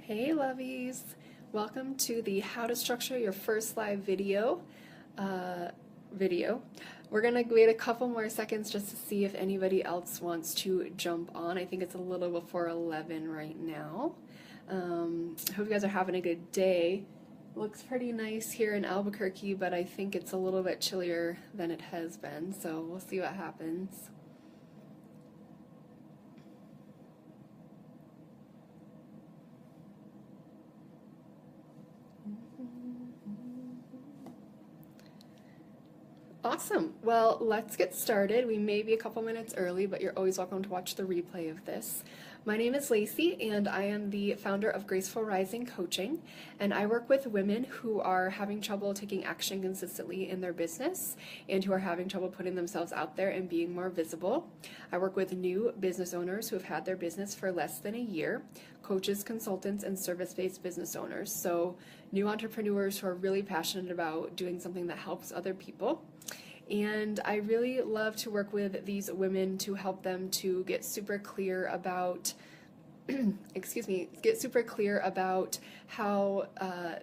Hey lovies! Welcome to the How to Structure Your First Live uh, video. We're gonna wait a couple more seconds just to see if anybody else wants to jump on. I think it's a little before 11 right now. I hope you guys are having a good day. Looks pretty nice here in Albuquerque, but I think it's a little bit chillier than it has been, so we'll see what happens. Awesome. Well, let's get started. We may be a couple minutes early, but you're always welcome to watch the replay of this. My name is Lacey, and I am the founder of Graceful Rising Coaching, and I work with women who are having trouble taking action consistently in their business and who are having trouble putting themselves out there and being more visible. I work with new business owners who have had their business for less than a year, coaches, consultants, and service-based business owners. So new entrepreneurs who are really passionate about doing something that helps other people. And I really love to work with these women to help them to get super clear about get super clear about how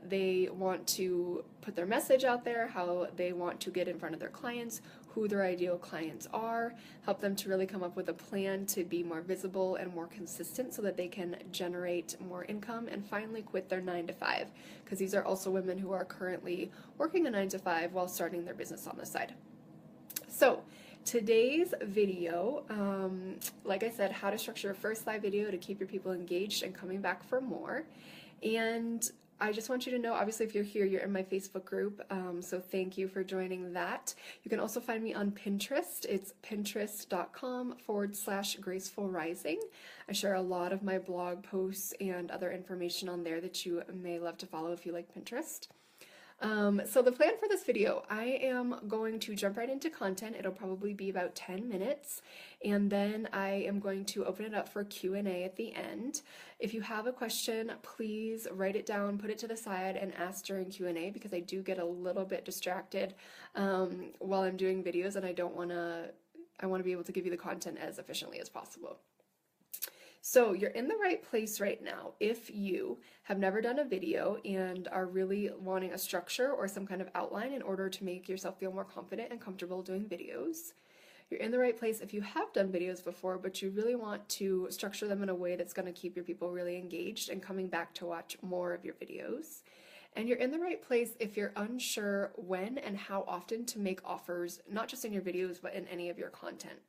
they want to put their message out there, how they want to get in front of their clients, who their ideal clients are, help them to really come up with a plan to be more visible and more consistent so that they can generate more income and finally quit their 9-to-5, because these are also women who are currently working a 9-to-5 while starting their business on the side. So today's video, like I said, how to structure your first live video to keep your people engaged and coming back for more. And I just want you to know, obviously, if you're here, you're in my Facebook group, so thank you for joining that. You can also find me on Pinterest. It's pinterest.com/graceful rising. I share a lot of my blog posts and other information on there that you may love to follow if you like Pinterest. So the plan for this video, I am going to jump right into content. It'll probably be about 10 minutes, and then I am going to open it up for Q&A at the end. If you have a question, please write it down, put it to the side, and ask during Q&A, because I do get a little bit distracted while I'm doing videos, and I want to be able to give you the content as efficiently as possible. So you're in the right place right now if you have never done a video and are really wanting a structure or some kind of outline in order to make yourself feel more confident and comfortable doing videos. You're in the right place if you have done videos before, but you really want to structure them in a way that's going to keep your people really engaged and coming back to watch more of your videos. And you're in the right place if you're unsure when and how often to make offers, not just in your videos, but in any of your content.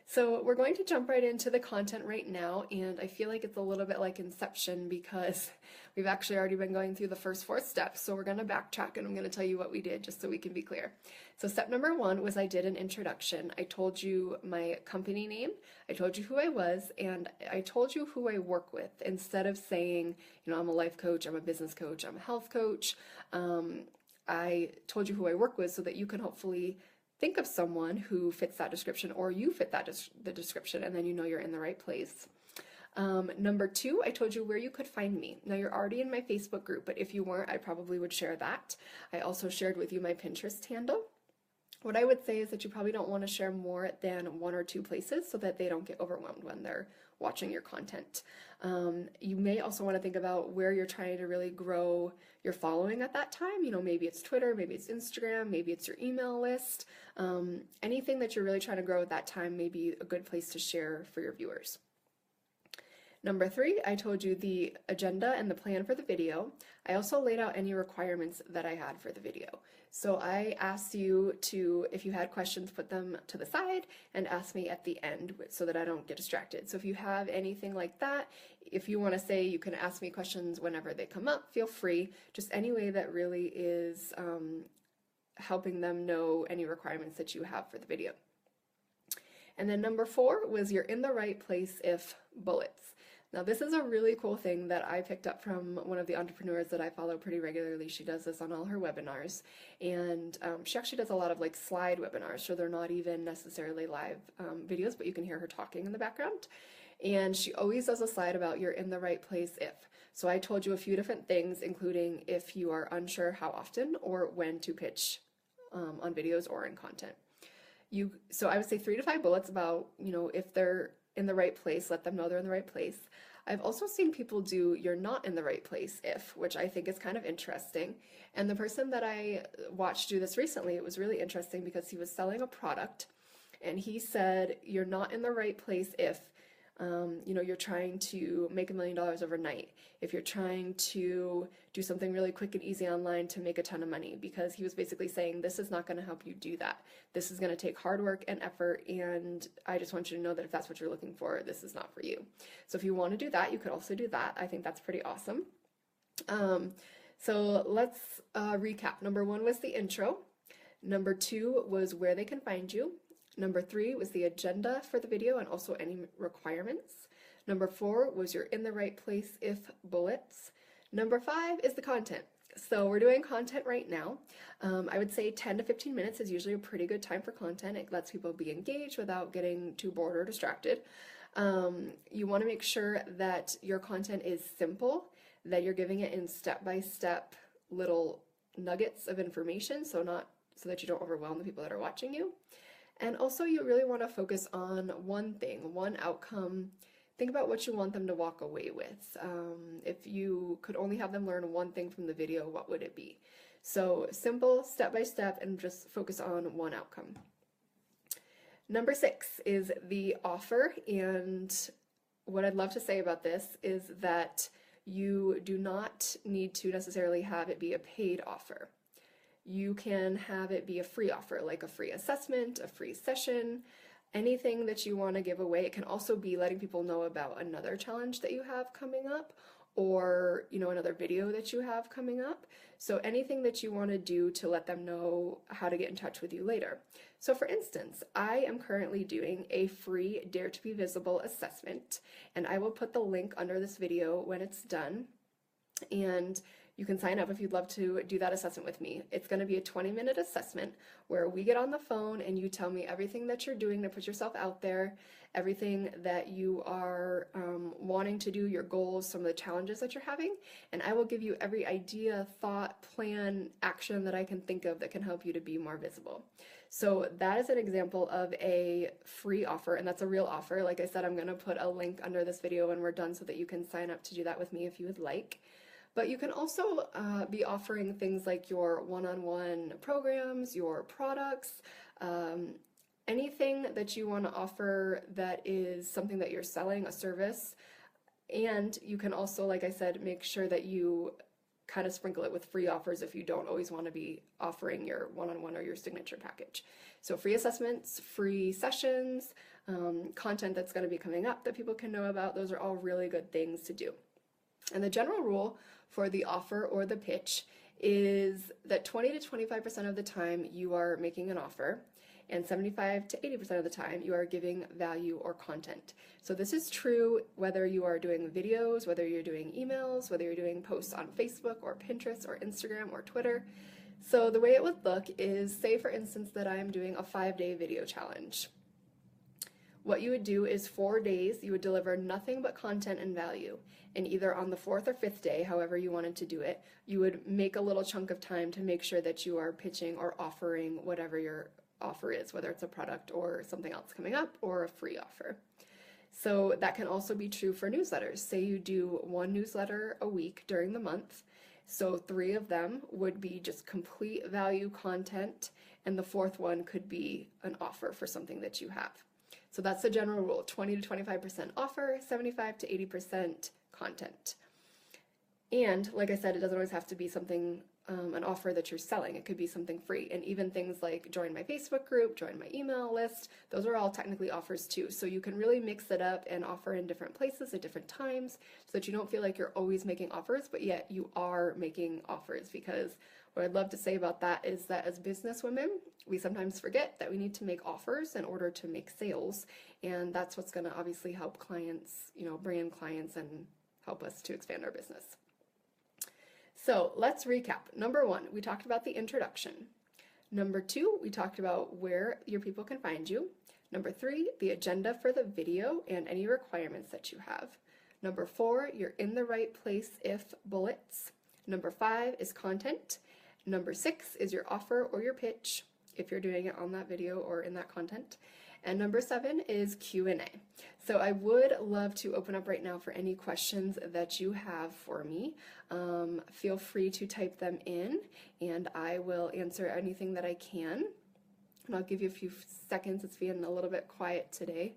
So we're going to jump right into the content right now, and I feel like it's a little bit like Inception because we've actually already been going through the first 4 steps, so we're going to backtrack and I'm going to tell you what we did just so we can be clear. So step number 1 was I did an introduction. I told you my company name, I told you who I was, and I told you who I work with instead of saying, I'm a life coach, I'm a business coach, I'm a health coach. I told you who I work with so that you can hopefully think of someone who fits that description, or you fit the description, and then you know you're in the right place. Number 2, I told you where you could find me. Now you're already in my Facebook group, but if you weren't, I probably would share that. I also shared with you my Pinterest handle. What I would say is that you probably don't want to share more than 1 or 2 places so that they don't get overwhelmed when they're watching your content. You may also want to think about where you're trying to really grow your following at that time. Maybe it's Twitter, maybe it's Instagram, maybe it's your email list. Anything that you're really trying to grow at that time may be a good place to share for your viewers. Number 3, I told you the agenda and the plan for the video. I also laid out any requirements that I had for the video. So I asked you to, if you had questions, put them to the side and ask me at the end so that I don't get distracted. So if you have anything like that, if you want to say you can ask me questions whenever they come up, feel free. Just any way that really is helping them know any requirements that you have for the video. And then number 4 was you're in the right place if bullets. Now this is a really cool thing that I picked up from one of the entrepreneurs that I follow pretty regularly. She does this on all her webinars, and she actually does a lot of like slide webinars, so they're not even necessarily live videos, but you can hear her talking in the background. And she always does a slide about you're in the right place if. So I told you a few different things, including if you are unsure how often or when to pitch on videos or in content. So I would say 3 to 5 bullets about, if they're in the right place, let them know they're in the right place. I've also seen people do "you're not in the right place if," which I think is kind of interesting. And the person that I watched do this recently, it was really interesting because he was selling a product and he said, "You're not in the right place if you're trying to make $1 million overnight, if you're trying to do something really quick and easy online to make a ton of money," because he was basically saying, this is not going to help you do that. This is going to take hard work and effort, and I just want you to know that if that's what you're looking for, this is not for you. So if you want to do that, you could also do that. I think that's pretty awesome. So let's recap. Number 1 was the intro. Number 2 was where they can find you. Number 3 was the agenda for the video and also any requirements. Number 4 was "you're in the right place if" bullets. Number 5 is the content. So we're doing content right now. I would say 10 to 15 minutes is usually a pretty good time for content. It lets people be engaged without getting too bored or distracted. You want to make sure that your content is simple, that you're giving it in step-by-step little nuggets of information, so that you don't overwhelm the people that are watching you. And also you really want to focus on one thing, one outcome. Think about what you want them to walk away with. If you could only have them learn one thing from the video, what would it be? So simple, step by step, and just focus on one outcome. Number 6 is the offer, and what I'd love to say about this is that you do not need to necessarily have it be a paid offer. You can have it be a free offer, like a free assessment, a free session, anything that you want to give away. It can also be letting people know about another challenge that you have coming up, or another video that you have coming up. So anything that you want to do to let them know how to get in touch with you later. So for instance, I am currently doing a free Dare to Be Visible assessment, and I will put the link under this video when it's done. And you can sign up if you'd love to do that assessment with me. It's going to be a 20-minute assessment where we get on the phone and you tell me everything that you're doing to put yourself out there, everything that you are wanting to do, your goals, some of the challenges that you're having, and I will give you every idea, thought, plan, action that I can think of that can help you to be more visible. So that is an example of a free offer, and that's a real offer. Like I said, I'm going to put a link under this video when we're done so that you can sign up to do that with me if you would like. But you can also be offering things like your one-on-one programs, your products, anything that you want to offer that is something that you're selling, a service. And you can also, like I said, make sure that you kind of sprinkle it with free offers if you don't always want to be offering your one-on-one or your signature package. So free assessments, free sessions, content that's going to be coming up that people can know about, those are all really good things to do. And the general rule for the offer or the pitch is that 20 to 25% of the time you are making an offer, and 75 to 80% of the time you are giving value or content. So this is true whether you are doing videos, whether you're doing emails, whether you're doing posts on Facebook or Pinterest or Instagram or Twitter. So the way it would look is, say for instance that I am doing a 5-day video challenge. What you would do is 4 days, you would deliver nothing but content and value. And either on the 4th or 5th day, however you wanted to do it, you would make a little chunk of time to make sure that you are pitching or offering whatever your offer is, whether it's a product or something else coming up or a free offer. So that can also be true for newsletters. Say you do 1 newsletter a week during the month. So 3 of them would be just complete value content, and the 4th one could be an offer for something that you have. So that's the general rule, 20 to 25% offer, 75 to 80% content. And like I said, it doesn't always have to be something, an offer that you're selling. It could be something free. And even things like join my Facebook group, join my email list, those are all technically offers too. So you can really mix it up and offer in different places at different times so that you don't feel like you're always making offers, but yet you are making offers. Because what I'd love to say about that is that as business women, we sometimes forget that we need to make offers in order to make sales, and that's what's going to obviously help clients, bring in clients and help us to expand our business. So let's recap. Number 1, we talked about the introduction. Number 2, we talked about where your people can find you. Number 3, the agenda for the video and any requirements that you have. Number 4, you're in the right place if bullets. Number 5 is content. Number 6 is your offer or your pitch, if you're doing it on that video or in that content. And number 7 is Q&A. So I would love to open up right now for any questions that you have for me. Feel free to type them in and I will answer anything that I can. And I'll give you a few seconds. It's being a little bit quiet today.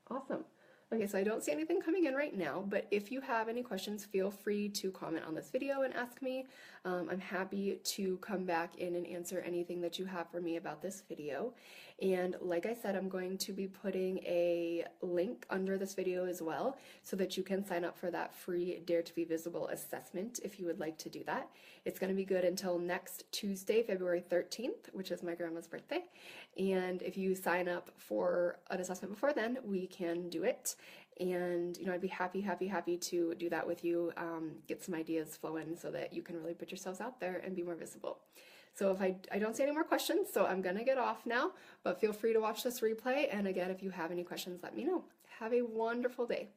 Awesome. Okay, so I don't see anything coming in right now, but if you have any questions, feel free to comment on this video and ask me. I'm happy to come back in and answer anything that you have for me about this video. And like I said, I'm going to be putting a link under this video as well so that you can sign up for that free Dare to Be Visible assessment if you would like to do that. It's going to be good until next Tuesday, February 13th, which is my grandma's birthday. And if you sign up for an assessment before then, we can do it. And, you know, I'd be happy to do that with you, get some ideas flowing so that you can really put yourselves out there and be more visible. So if I don't see any more questions, so I'm gonna get off now, but feel free to watch this replay. And again, if you have any questions, let me know. Have a wonderful day.